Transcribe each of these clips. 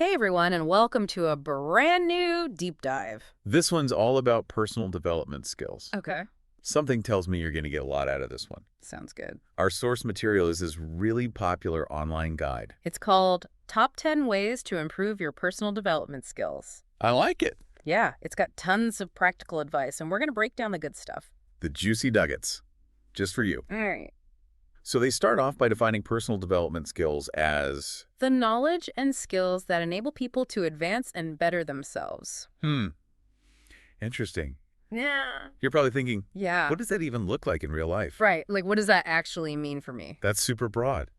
Hey everyone, and welcome to a brand new deep dive. This one's all about personal development skills. Okay. Something tells me you're going to get a lot out of this one. Sounds good. Our source material is this really popular online guide. It's called Top 10 Ways to Improve Your Personal Development Skills. I like it. Yeah, it's got tons of practical advice, and we're going to break down the good stuff. The juicy nuggets. Just for you. All right. So they start off by defining personal development skills as... The knowledge and skills that enable people to advance and better themselves. Interesting. Yeah. You're probably thinking, Yeah. what does that even look like in real life? Right. Like, what does that actually mean for me? That's super broad.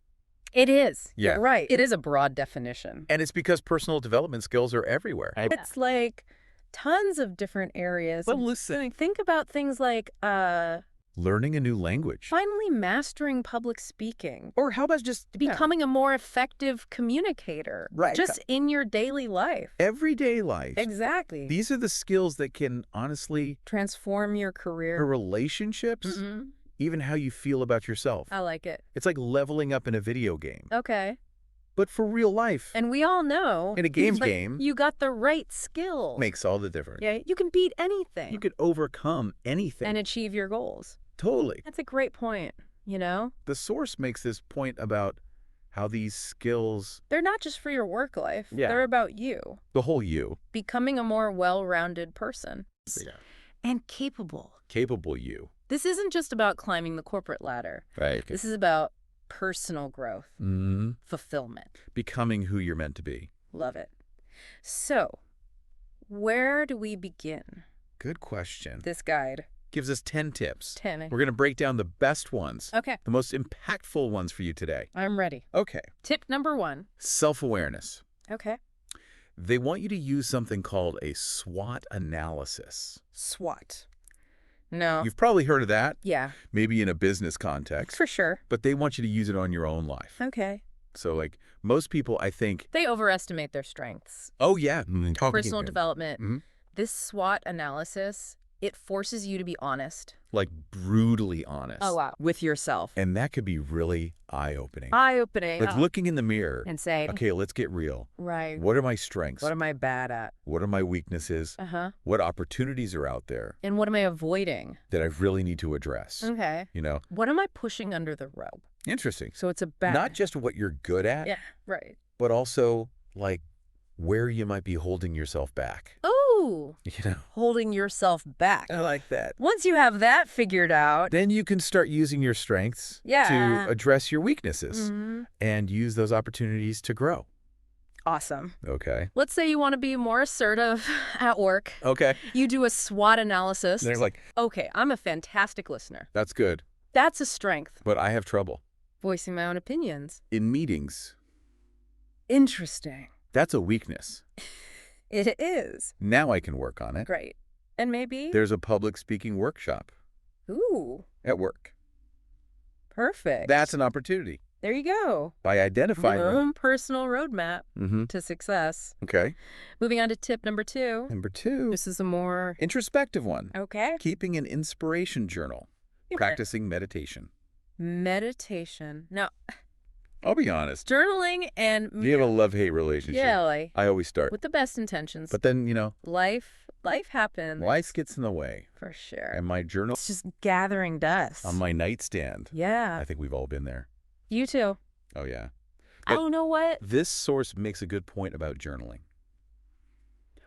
It is. Yeah. You're right. It is a broad definition. And it's because personal development skills are everywhere. It's like tons of different areas. But listen, Think about things like, learning a new language. finally mastering public speaking. Or how about just Becoming a more effective communicator. Right. Just in your daily life. everyday life? Exactly. These are the skills that can honestly Transform your your career. relationships, even how you feel about yourself. I like it. It's like leveling up in a video game, Okay. but for real life. And we all know. In a game like, game, you got the right skills. makes all the difference. Yeah, you can beat anything. You could overcome anything. and achieve your goals. Totally. That's a great point, you know? The source makes this point about how these skills, They're not just for your work life. Yeah. They're about you. the whole you, Becoming a more well-rounded person. Yeah. And capable. capable you. This isn't just about climbing the corporate ladder. Right. This is about personal growth, fulfillment. Becoming who you're meant to be. Love it. So, where do we begin? Good question. This guide. Gives us 10 tips. 10. We're going to break down the best ones, Okay, the most impactful ones for you today. I'm ready. Okay. Tip number 1. Self-awareness. Okay. They want you to use something called a SWOT analysis. SWOT. No. You've probably heard of that, Yeah, maybe in a business context, for sure. but they want you to use it on your own life. Okay. So, like, most people, I think, They overestimate their strengths. oh, yeah. Personal development. Mhm. This SWOT analysis, it forces you to be honest. Like, brutally honest. Oh, wow. With yourself. And that could be really eye-opening. Eye-opening. Like, looking in the mirror. And say, Okay, let's get real. right. What are my strengths? What am I bad at? What are my weaknesses? Uh-huh. What opportunities are out there And what am I avoiding? that I really need to address? Okay. You know? What am I pushing under the rug? Interesting. So it's a bad. Not just what you're good at, Yeah, right. but also, like, where you might be holding yourself back. Oh, You know? holding yourself back. I like that. Once you have that figured out. Then you can start using your strengths Yeah. to address your weaknesses Mhm. and use those opportunities to grow. Awesome. Okay. Let's say you want to be more assertive at work. Okay. You do a SWOT analysis. They're like, Okay, I'm a fantastic listener. that's good, That's a strength. but I have trouble. Voicing my own opinions. In meetings, Interesting. that's a weakness. It is. Now I can work on it. Great. And maybe. There's a public speaking workshop Ooh, at work. perfect. That's an opportunity. There you go. By identifying Your them. own personal roadmap Mm-hmm. to success. Okay. Moving on to tip number 2. Number 2, This is a more. introspective one. Okay. Keeping an inspiration journal. Practicing meditation. Meditation. Now, I'll be honest. journaling and. You have a love-hate relationship. Yeah, like, I always start. with the best intentions. But then, you know, Life happens. life gets in the way. For sure. And my journal It's just gathering dust. on my nightstand. Yeah. I think we've all been there. You too. Oh, yeah. I But- don't know what. This source makes a good point about journaling.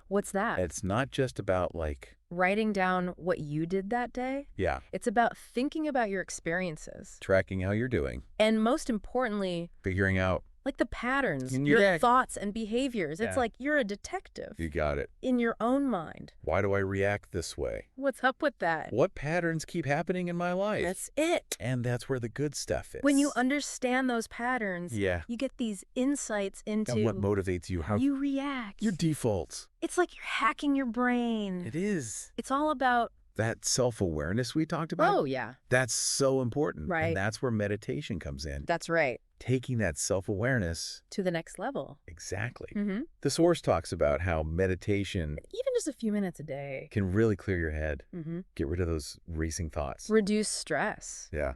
What's that? It's not just about, like, Writing down what you did that day. yeah, It's about thinking about your experiences. tracking how you're doing, And most importantly, figuring out like the patterns, And your you're- thoughts and behaviors. It's Yeah. like you're a detective you got it. in your own mind. Why do I react this way? What's up with that? What patterns keep happening in my life? That's it. And that's where the good stuff is. When you understand those patterns, Yeah. you get these insights into And what motivates you, how you react. your defaults. It's like you're hacking your brain. It is. It's all about. That self-awareness we talked about, Oh, yeah. that's so important. Right. And that's where meditation comes in. That's right. Taking that self-awareness. To the next level. Exactly. Mm-hmm. The source talks about how meditation Even just a few minutes a day. can really clear your head, Mm-hmm. get rid of those racing thoughts. Reduce stress. Yeah.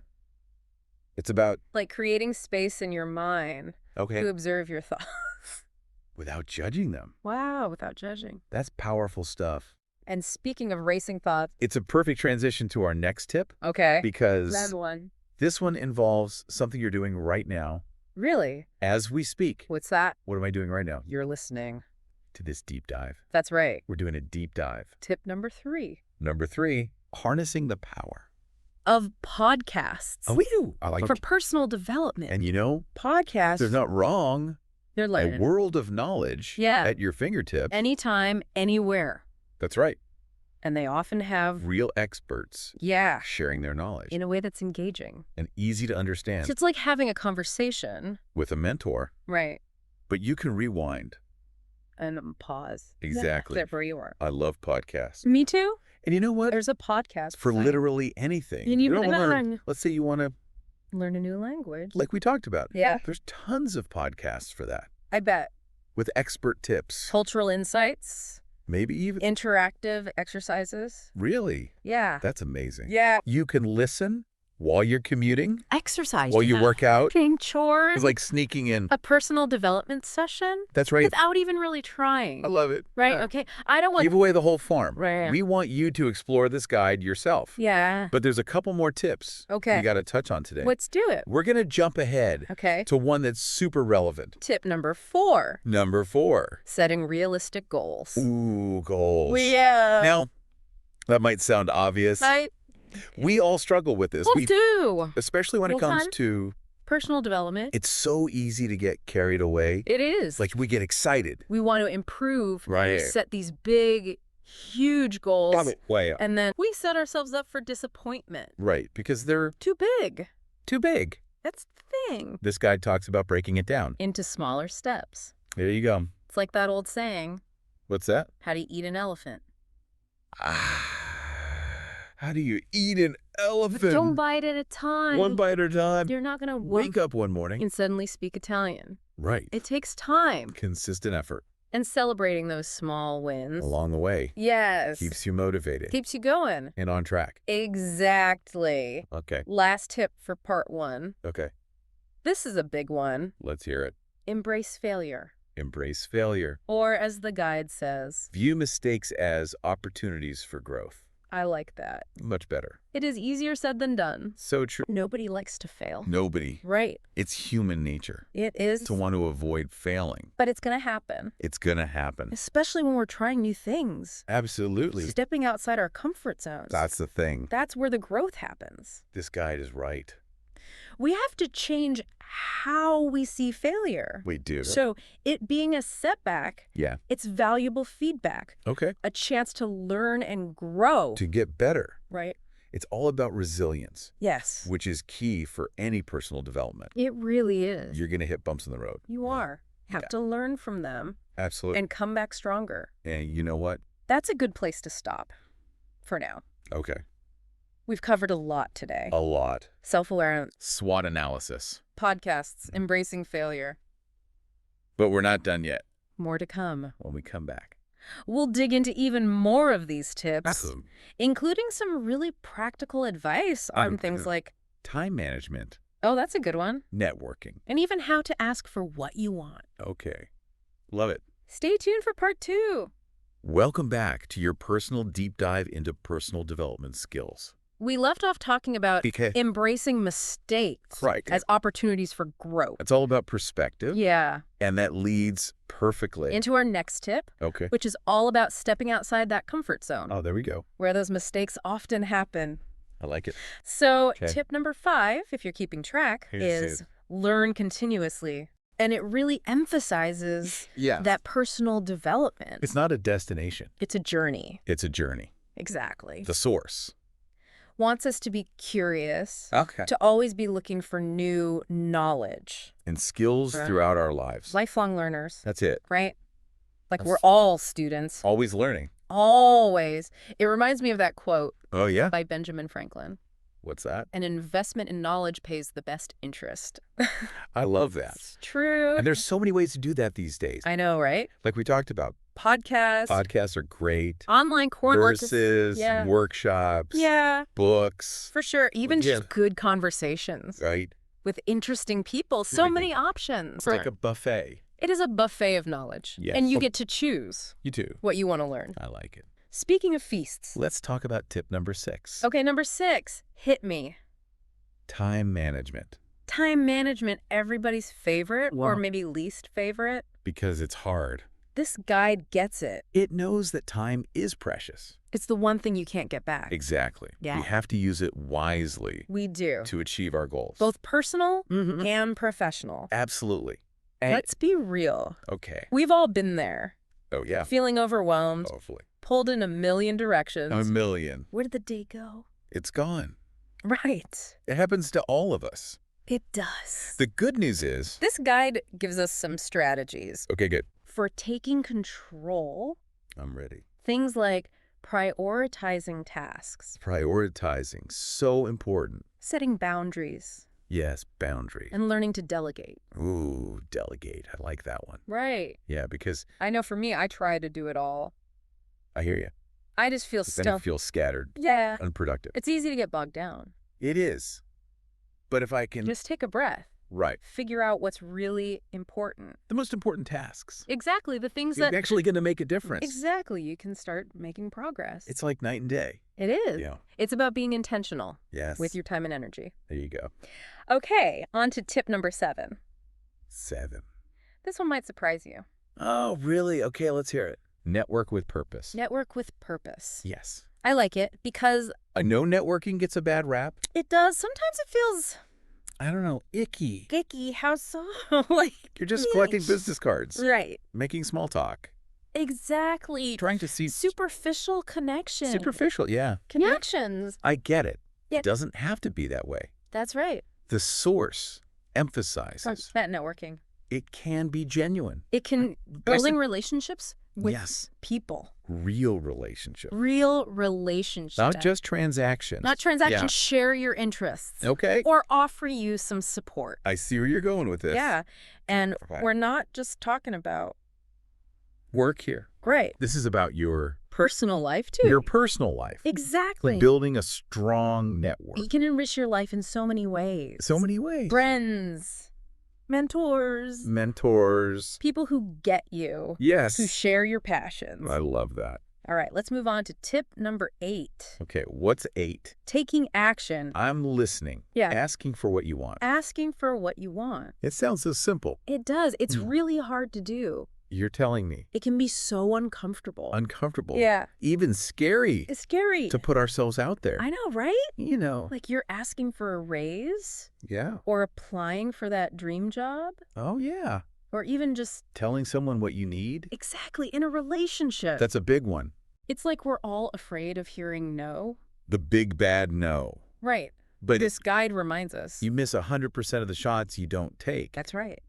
It's about, Like creating space in your mind okay, to observe your thoughts. without judging them. Wow, without judging. That's powerful stuff. And speaking of racing thoughts. It's a perfect transition to our next tip. Okay. Because That one. this one involves something you're doing right now Really? as we speak. What's that? What am I doing right now? You're listening. To this deep dive. That's right. We're doing a deep dive. Tip number 3. Number 3, harnessing the power Of podcasts. Oh, I like For it. personal development. And you know, podcasts. they're not wrong. They're A like world of knowledge at your fingertips. anytime, anywhere. That's right. And they often have Real experts sharing their knowledge in a way that's engaging. and easy to understand So it's like having a conversation. with a mentor. Right. But you can rewind. And pause. Exactly. Except where you are. I love podcasts. Me too. And you know what? There's a podcast For site. literally anything. And you don't wanna learn. learn. Let's say you want to, Learn a new language. like we talked about. Yeah. There's tons of podcasts for that I bet. with expert tips. Cultural insights. Maybe even. Interactive exercises. Really? Yeah. That's amazing. Yeah. You can listen while you're commuting, Exercise. while you work out. Doing chores. It's like sneaking in. A personal development session. That's right. Without even really trying. I love it. Right? Okay. I don't want. Give away the whole farm. Right. We want you to explore this guide yourself. Yeah. But there's a couple more tips Okay. we got to touch on today. Let's do it. We're going to jump ahead Okay. to one that's super relevant. Tip number 4. Number 4. Setting realistic goals. Ooh, goals. Yeah. Now, that might sound obvious. We all struggle with this. We'll do. Especially when it Full comes time? to, Personal development. it's so easy to get carried away. It is. Like we get excited. We want to improve. Right. We set these big, huge goals. Way up. And then we set ourselves up for disappointment. Right, because they're Too big. too big. That's the thing. This guide talks about breaking it down. Into smaller steps. There you go. It's like that old saying, What's that? how do you eat an elephant? How do you eat an elephant? Don't bite at a time. One bite at a time. You're not going to Wake up one morning. and suddenly speak Italian. Right. It takes time. Consistent effort And celebrating those small wins. along the way Yes. keeps you motivated Keeps you going. and on track. Exactly. Okay. Last tip for part 1. Okay. This is a big one. Let's hear it. Embrace failure. Embrace failure. Or as the guide says, View mistakes as opportunities for growth. I like that. Much better. It is easier said than done. So true. Nobody likes to fail. Nobody. Right. It's human nature It is. to want to avoid failing. But it's going to happen. It's going to happen. Especially when we're trying new things. Absolutely. Stepping outside our comfort zones. That's the thing. That's where the growth happens. This guide is right. We have to change how we see failure. We do. So it being a setback, Yeah. it's valuable feedback, Okay. a chance to learn and grow. To get better. Right? It's all about resilience, Yes. which is key for any personal development. It really is. You're going to hit bumps in the road. You are. Have Yeah. to learn from them Absolutely. and come back stronger. And you know what? That's a good place to stop for now. Okay. We've covered a lot today. A lot. Self-awareness, SWOT analysis. podcasts, embracing failure. But we're not done yet. More to come. When we come back. We'll dig into even more of these tips, Awesome. including some really practical advice on things like, Time management. oh, that's a good one, Networking. and even how to ask for what you want. Okay. Love it. Stay tuned for part 2. Welcome back to your personal deep dive into personal development skills. We left off talking about Okay. embracing mistakes Right. as opportunities for growth. It's all about perspective. Yeah. And that leads perfectly. Into our next tip, Okay. which is all about stepping outside that comfort zone, Oh, there we go. where those mistakes often happen. I like it. So Okay. tip number 5, if you're keeping track, Here's is learn continuously. And it really emphasizes Yeah. that personal development. It's not a destination. It's a journey. It's a journey. Exactly. The source. Wants us to be curious, Okay. to always be looking for new knowledge. And skills Right. throughout our lives. Lifelong learners, That's it. right? Like That's- we're all students. Always learning. Always. It reminds me of that quote Oh, yeah? by Benjamin Franklin. What's that? An investment in knowledge pays the best interest. I love that. It's true. And there's so many ways to do that these days. I know, right? Like we talked about. Podcasts, Podcasts are great. online courses. Courses, Yeah. workshops, Yeah, books, for sure. Even Yeah. just good conversations right? with interesting people. So Right. many options. It's like a buffet. It is a buffet of knowledge. Yes. And you Oh, get to choose you too. what you want to learn. I like it. Speaking of feasts. Let's talk about tip number 6. Okay, number 6. Hit me. Time management. Time management, everybody's favorite or Well- maybe least favorite. Because it's hard. This guide gets it. It knows that time is precious. It's the one thing you can't get back. Exactly. Yeah. We have to use it wisely We do. to achieve our goals. Both personal Mhm. and professional. Absolutely. And, Let's be real. okay. We've all been there. Oh, yeah. Feeling overwhelmed, Hopefully. pulled in a million directions. A million. Where did the day go? It's gone. Right. It happens to all of us. It does. The good news is... This guide gives us some strategies Okay, good. for taking control. I'm ready. Things like prioritizing tasks, Prioritizing. So important. setting boundaries, Yes, boundary. and learning to delegate. Ooh, delegate. I like that one. Right. Yeah, because I know for me, I try to do it all. I hear you. I just feel But then it stuck. feels scattered, Yeah. unproductive. It's easy to get bogged down. It is. But if I can... Just take a breath. Right. Figure out what's really important. The most important tasks. Exactly. The things It's that... actually going to make a difference. Exactly. You can start making progress. It's like night and day. It is. Yeah. It's about being intentional Yes. with your time and energy. There you go. Okay, on to tip number 7. 7. This one might surprise you. Oh, really? Okay, let's hear it. Network with purpose. Network with purpose. Yes. I like it because I know networking gets a bad rap. it does. Sometimes it feels I don't know, icky. icky. How so? Like, You're just collecting business cards, right. making small talk, Exactly. trying to see Superficial connection. superficial. Yeah, Connections. I get it. Yeah. It doesn't have to be that way. That's right. The source emphasizes That networking. it can be genuine. It can building relationships with Yes. people. Real relationship. Real relationships. Not just transactions. Not transactions. Share your interests. Yeah. Okay. Or offer you some support. I see where you're going with this. Yeah. And Okay. we're not just talking about Work here. great This is about your personal life too. your personal life. Exactly. Building a strong network. You can enrich your life in so many ways. So many ways. Friends, mentors, Mentors. people who get you, Yes. who share your passions. I love that. All right, let's move on to tip number 8. Okay, what's 8? Taking action. I'm listening. Yeah. Asking for what you want. Asking for what you want. It sounds so simple. It does. It's Mm. really hard to do. You're telling me. It can be so uncomfortable. Uncomfortable. Yeah. Even scary It's scary. to put ourselves out there. I know, right? You know. Like you're asking for a raise Yeah. or applying for that dream job Oh, yeah. or even just Telling someone what you need. exactly in a relationship. That's a big one. It's like we're all afraid of hearing no. The big bad no. Right. But This guide reminds us. you miss 100% of the shots you don't take. That's right.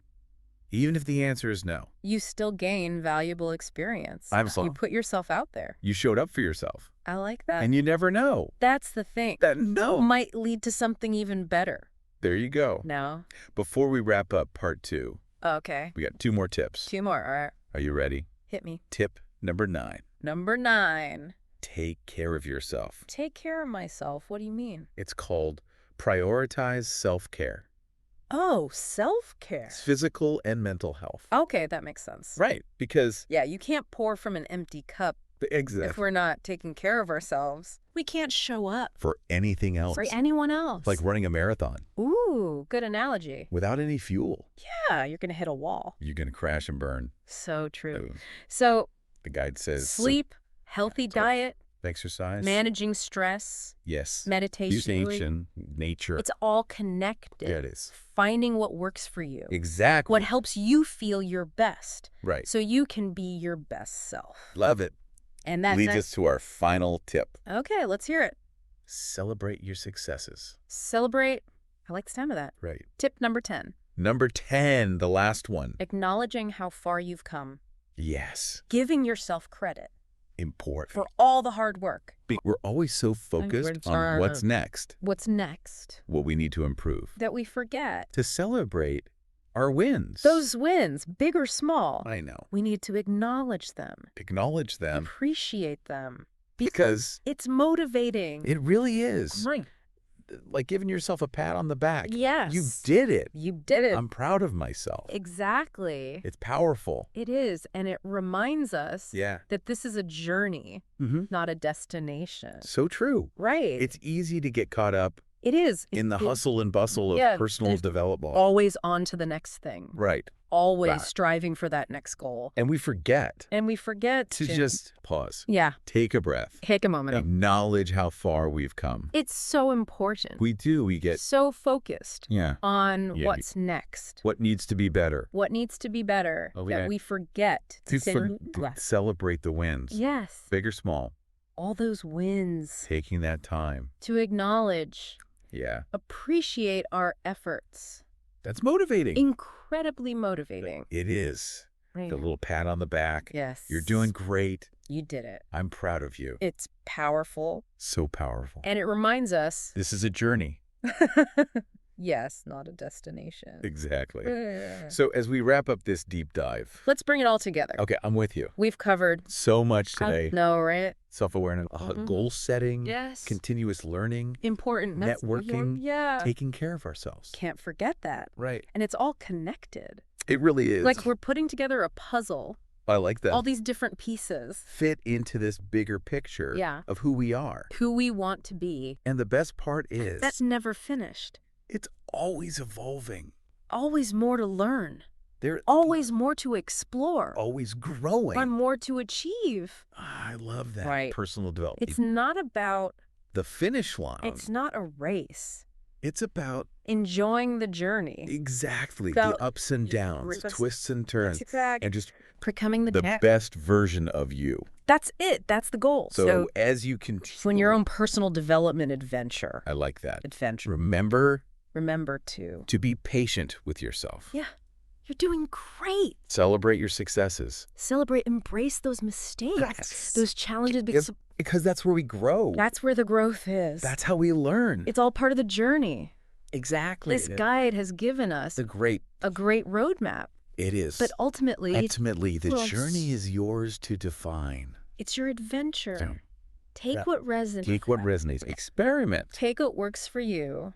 Even if the answer is no. You still gain valuable experience. Absolutely. You put yourself out there. You showed up for yourself. I like that. And you never know. That's the thing. That no. Might lead to something even better. There you go. No? Before we wrap up part 2, Okay. we got 2 more tips. 2 more. All right. Are you ready? Hit me. Tip number 9. Number 9. Take care of yourself. Take care of myself. What do you mean? It's called prioritize self-care. Oh, self-care. It's physical and mental health. Okay, that makes sense. Right, because Yeah, you can't pour from an empty cup if exactly we're not taking care of ourselves. We can't show up for anything else. for anyone else. It's like running a marathon Ooh, good analogy. without any fuel. Yeah, you're going to hit a wall. You're going to crash and burn. So true. Oh, So, the guide says sleep, healthy diet, exercise. managing stress, Yes. meditation. Mutation, nature. It's all connected. There it is. Finding what works for you. Exactly. What helps you feel your best Right. so you can be your best self. Love it. And that's Leads us to our final tip. Okay, let's hear it. Celebrate your successes. Celebrate. I like the sound of that. Right. Tip number 10. Number 10, the last one. Acknowledging how far you've come. Yes. Giving yourself credit Important. for all the hard work. We're always so focused on what's next, What's next what we need to improve. that we forget. To celebrate our wins. Those wins, big or small, I know. we need to acknowledge them, Acknowledge them appreciate them. because It's motivating. it really is. Right. like giving yourself a pat on the back. You Yes. did it. You did it. I'm proud of myself. Exactly. It's powerful. It is. And it reminds us Yeah. that this is a journey, not a destination. So true. Right. It's easy to get caught up It is. in the hustle and bustle of personal and development. always on to the next thing. Right. Always Right. striving for that next goal. And we forget And we forget to just pause. Yeah. Take a breath. Take a moment. Acknowledge how far we've come. It's so important. We do. We get so focused yeah. on Yeah. what's next. What needs to be better. What needs to be better that we forget to celebrate the wins. Yes. Big or small. All those wins. Taking that time. To acknowledge. Yeah. Appreciate our efforts. That's motivating. Incredibly motivating. It is. Yeah. The little pat on the back. Yes. You're doing great. You did it. I'm proud of you. It's powerful. So powerful. And it reminds us. This is a journey. Yes, not a destination. Exactly. So as we wrap up this deep dive. Let's bring it all together. Okay, I'm with you. We've covered so much today. No, right? Self-awareness, goal setting, yes, continuous learning, important networking, yeah, taking care of ourselves. Can't forget that. Right. And it's all connected. It really is. Like we're putting together a puzzle. I like that. All these different pieces fit into this bigger picture of who we are. Who we want to be. And the best part is that's never finished. It's always evolving. Always more to learn. There's always more to explore. Always growing. Or more to achieve. I love that. Right. Personal development. It's not about the finish line. It's not a race. It's about enjoying the journey. Exactly. The ups and downs, twists and turns. Exactly. And just becoming the best version of you. That's it. That's the goal. So as you continue. On your own personal development adventure. I like that. Adventure. Remember to be patient with yourself. Yeah. You're doing great. Celebrate your successes. Embrace those mistakes, those challenges. Because that's where we grow. That's where the growth is. That's how we learn. It's all part of the journey. Exactly. This guide has given us a great roadmap. It is. But ultimately, the journey is yours to define. It's your adventure. So, take what resonates. Experiment. Take what works for you.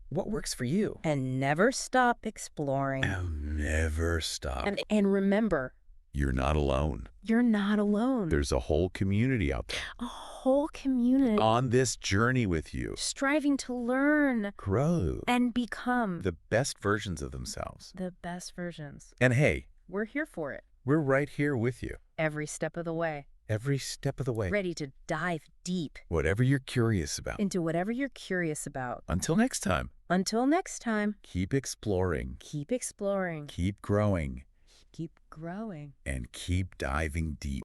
What works for you? And never stop exploring. Oh, never stop. And remember, you're not alone. You're not alone. There's a whole community out there. A whole community. On this journey with you. Striving to learn. Grow. And become. The best versions of themselves. The best versions. And hey. We're here for it. We're right here with you. Every step of the way. Every step of the way. Ready to dive deep. Whatever you're curious about. Into whatever you're curious about. Until next time. Until next time. Keep exploring. Keep exploring. Keep growing. Keep growing. And keep diving deep.